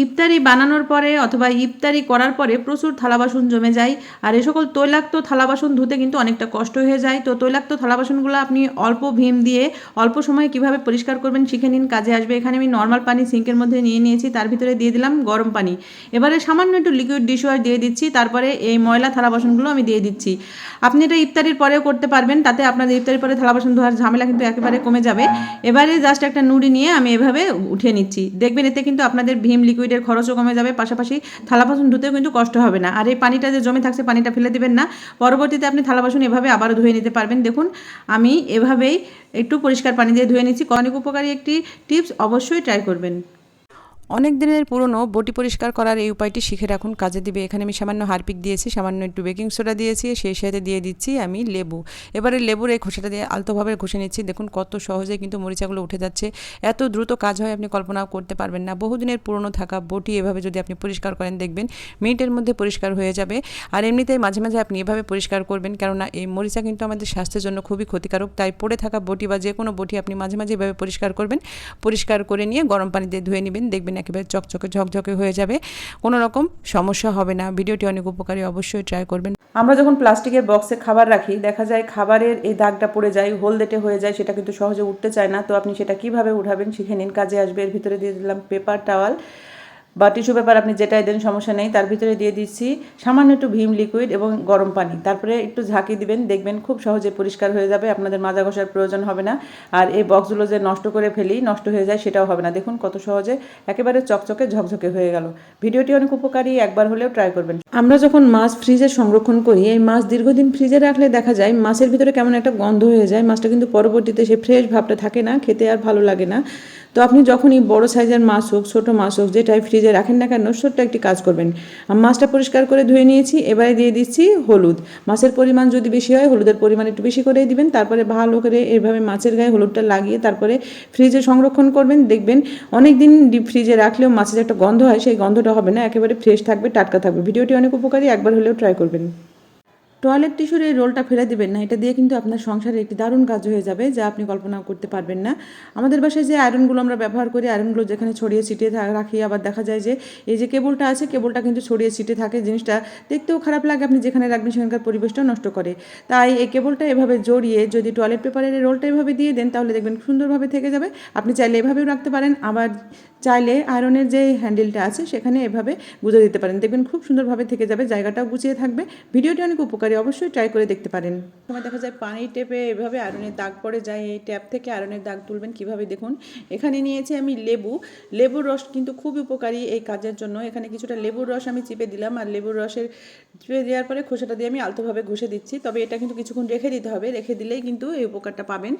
ইফতারি বানানোর পরে অথবা ইফতারি করার পরে প্রচুর থালা বাসন জমে যায়, আর এ সকল তৈলাক্ত থালা বাসন ধুতে কিন্তু অনেকটা কষ্ট হয়ে যায়। তো তৈলাক্ত থালা বাসনগুলো আপনি অল্প ভীম দিয়ে অল্প সময়ে কিভাবে পরিষ্কার করবেন শিখে নিন, কাজে আসবে। এখানে আমি নর্মাল পানি সিঙ্কের মধ্যে নিয়ে নিয়েছি, তার ভিতরে দিয়ে দিলাম গরম পানি। এবারে সামান্য একটু লিকুইড ডিশওয়াশ দিয়ে দিচ্ছি, তারপরে এই ময়লা থালা বাসনগুলো আমি দিয়ে দিচ্ছি। আপনি এটা ইফতারির পরেও করতে পারবেন, তাতে আপনাদের ইফতারির পরে থালা বাসন ধোয়ার ঝামেলা কিন্তু একেবারে কমে যাবে। এবারে জাস্ট একটা নুড়ি নিয়ে আমি এভাবে উঠিয়ে নিচ্ছি, দেখবেন এতে কিন্তু আপনাদের ভীম লিকুইডের খরচও কমে যাবে, পাশাপাশি থালা বাসন ধুতেও কিন্তু কষ্ট হবে না। আর এই পানিটা যে জমে থাকছে পানিটা ফেলে দেবেন না, পরবর্তীতে আপনি থালা বাসন এভাবে আবারও ধুয়ে নিতে পারবেন। দেখুন আমি এভাবেই একটু পরিষ্কার পানি দিয়ে ধুয়ে নিচ্ছি। অনেক উপকারী একটি টিপস, অবশ্যই ট্রাই করবেন। অনেক দিনের পুরনো বটি পরিষ্কার করার এই উপায়টি শিখে রাখুন, কাজে দিবে। এখানে আমি সামান্য হারপিক দিয়েছি, সামান্য একটু বেকিং সোডা দিয়েছি, সেই সাথে দিয়ে দিচ্ছি আমি লেবু। এবারে লেবুর এই খোসাটা দিয়ে আলতোভাবে ঘষে নিচ্ছি। দেখুন কত সহজে কিন্তু মরিচাগুলো উঠে যাচ্ছে। এত দ্রুত কাজ হয় আপনি কল্পনাও করতে পারবেন না। বহুদিনের পুরনো থাকা বটি এভাবে যদি আপনি পরিষ্কার করেন, দেখবেন মিনিটের মধ্যে পরিষ্কার হয়ে যাবে। আর এমনিতেই মাঝে মাঝে আপনি এভাবে পরিষ্কার করবেন, কেননা এই মরিচা কিন্তু আমাদের স্বাস্থ্যের জন্য খুবই ক্ষতিকারক। তাই পড়ে থাকা বটি বা যে কোনো বটি আপনি মাঝে মাঝে এভাবে পরিষ্কার করবেন। পরিষ্কার করে নিয়ে গরম পানি দিয়ে ধুয়ে নেবেন, দেখবেন একেবারে চকচকে ঝকঝকে হয়ে যাবে, কোনো রকম সমস্যা হবে না। ভিডিওটি অনেক উপকারী, অবশ্যই ট্রাই করবেন। আমরা যখন প্লাস্টিকের বক্সে খাবার রাখি, দেখা যায় খাবারের এই দাগটা পড়ে যায়, হলদেটে হয়ে যায়, সেটা কিন্তু সহজে উঠতে চায় না। তো আপনি সেটা কিভাবে উঠাবেন শিখে নিন, কাজে আসবে। এর ভিতরে দিয়ে দিলাম পেপার টাওয়াল বা টিস্যু পেপার, আপনি যেটাই দেন সমস্যা নেই। তার ভিতরে দিয়ে দিচ্ছি সামান্য একটু ভীম লিকুইড এবং গরম পানি, তারপরে একটু ঝাঁকি দিবেন, দেখবেন খুব সহজে পরিষ্কার হয়ে যাবে। আপনাদের মাজা ঘষার প্রয়োজন হবে না। আর এই বক্সগুলো যে নষ্ট করে ফেলি, নষ্ট হয়ে যায়, সেটাও হবে না। দেখুন কত সহজে একেবারে চকচকে ঝকঝকে হয়ে গেল। ভিডিওটি অনেক উপকারী, একবার হলেও ট্রাই করবেন। আমরা যখন মাছ ফ্রিজে সংরক্ষণ করি, এই মাছ দীর্ঘদিন ফ্রিজে রাখলে দেখা যায় মাছের ভিতরে কেমন একটা গন্ধ হয়ে যায়, মাছটা কিন্তু পরবর্তীতে সে ফ্রেশ ভাবটা থাকে না, খেতে আর ভালো লাগে না। তো আপনি যখনই বড় সাইজের মাছ হোক ছোটো মাছ হোক, যেটাই ফ্রিজে রাখেন না কেন, ছোট্ট একটি কাজ করবেন। মাছটা পরিষ্কার করে ধুয়ে নিয়েছি, এবারে দিয়ে দিচ্ছি হলুদ। মাছের পরিমাণ যদি বেশি হয়, হলুদের পরিমাণ একটু বেশি করেই দিবেন। তারপরে ভালো করে এভাবে মাছের গায়ে হলুদটা লাগিয়ে তারপরে ফ্রিজে সংরক্ষণ করবেন। দেখবেন অনেক দিন ডিপ ফ্রিজে রাখলেও মাছের একটা গন্ধ হয়, সেই গন্ধটা হবে না, একেবারে ফ্রেশ থাকবে, টাটকা থাকবে। ভিডিওটি অনেক উপকারী, একবার হলেও ট্রাই করবেন। টয়লেট টিস্যুর এই রোলটা ফেলে দেবেন না, এটা দিয়ে কিন্তু আপনার সংসারে একটি দারুণ কাজ হয়ে যাবে, যা আপনি কল্পনা করতে পারবেন না। আমাদের বাসায় যে আয়রনগুলো আমরা ব্যবহার করি, আয়রনগুলো যেখানে ছড়িয়ে ছিটিয়ে রাখি, আবার দেখা যায় যে এই যে কেবলটা আছে, কেবলটা কিন্তু ছড়িয়ে ছিটিয়ে থাকে, জিনিসটা দেখতেও খারাপ লাগে। আপনি যেখানে রাখবেন সেখানকার পরিবেশটাও নষ্ট করে। তাই এই কেবলটা এভাবে জড়িয়ে যদি টয়লেট পেপারের এই রোলটা এভাবে দিয়ে দেন, তাহলে দেখবেন সুন্দরভাবে থেকে যাবে। আপনি চাইলে এভাবেও রাখতে পারেন, আবার চাইলে আয়রনের যে হ্যান্ডেলটা আছে সেখানে এভাবে গুঁজে দিতে পারেন, দেখবেন খুব সুন্দরভাবে থেকে যাবে, জায়গাটাও গুছিয়ে থাকবে। ভিডিওটি অনেক উপকারী, অবশ্যই ট্রাই করে দেখতে পারেন। সময় দেখা যায় পানি টেপে এভাবে আয়রনের দাগ পড়ে যায়, এই ট্যাপ থেকে আয়রনের দাগ তুলবেন কিভাবে দেখুন। এখানে নিয়েছি আমি লেবুর রস কিন্তু খুবই উপকারী এই কাজের জন্য। এখানে কিছুটা লেবুর রস আমি চিপে দিলাম, আর লেবুর রসের চিপে দেওয়ার পরে খোসাটা দিয়ে আমি আলতোভাবে ঘষে দিচ্ছি। তবে এটা কিন্তু কিছুক্ষণ রেখে দিতে হবে, রেখে দিলেই কিন্তু এই উপকারটা পাবেন।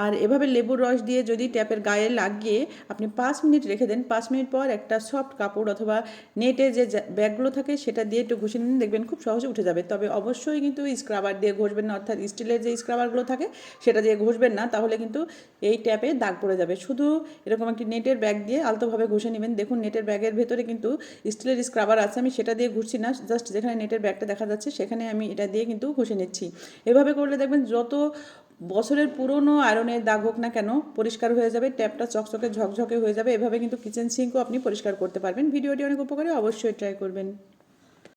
আর এভাবে লেবুর রস দিয়ে যদি ট্যাপের গায়ে লাগিয়ে আপনি 5 মিনিট রেখে দেন, 5 মিনিট পর একটা সফট কাপড় অথবা নেটে যে ব্যাগগুলো থাকে সেটা দিয়ে একটু ঘষে নিন, দেখবেন খুব সহজে উঠে যাবে। তবে অবশ্যই কিন্তু স্ক্রাবার দিয়ে ঘষবেন না, অর্থাৎ স্টিলের যে স্ক্রাবারগুলো থাকে সেটা দিয়ে ঘষবেন না, তাহলে কিন্তু এই ট্যাপে দাগ পড়ে যাবে। শুধু এরকম একটি নেটের ব্যাগ দিয়ে আলতোভাবে ঘষে নেবেন। দেখুন নেটের ব্যাগের ভেতরে কিন্তু স্টিলের স্ক্রাবার আছে, আমি সেটা দিয়ে ঘষছি না, জাস্ট যেখানে নেটের ব্যাগটা দেখা যাচ্ছে সেখানে আমি এটা দিয়ে কিন্তু ঘষে নিচ্ছি। এভাবে করলে দেখবেন যত বছরের পুরনো আয়রনের দাগ হোক না কেন, পরিষ্কার হয়ে যাবে, ট্যাপটা চকচকে ঝকঝকে হয়ে যাবে। এভাবে কিন্তু কিচেন সিঙ্কও আপনি পরিষ্কার করতে পারবেন। ভিডিওটি অনেক উপকারী, অবশ্যই ট্রাই করবেন।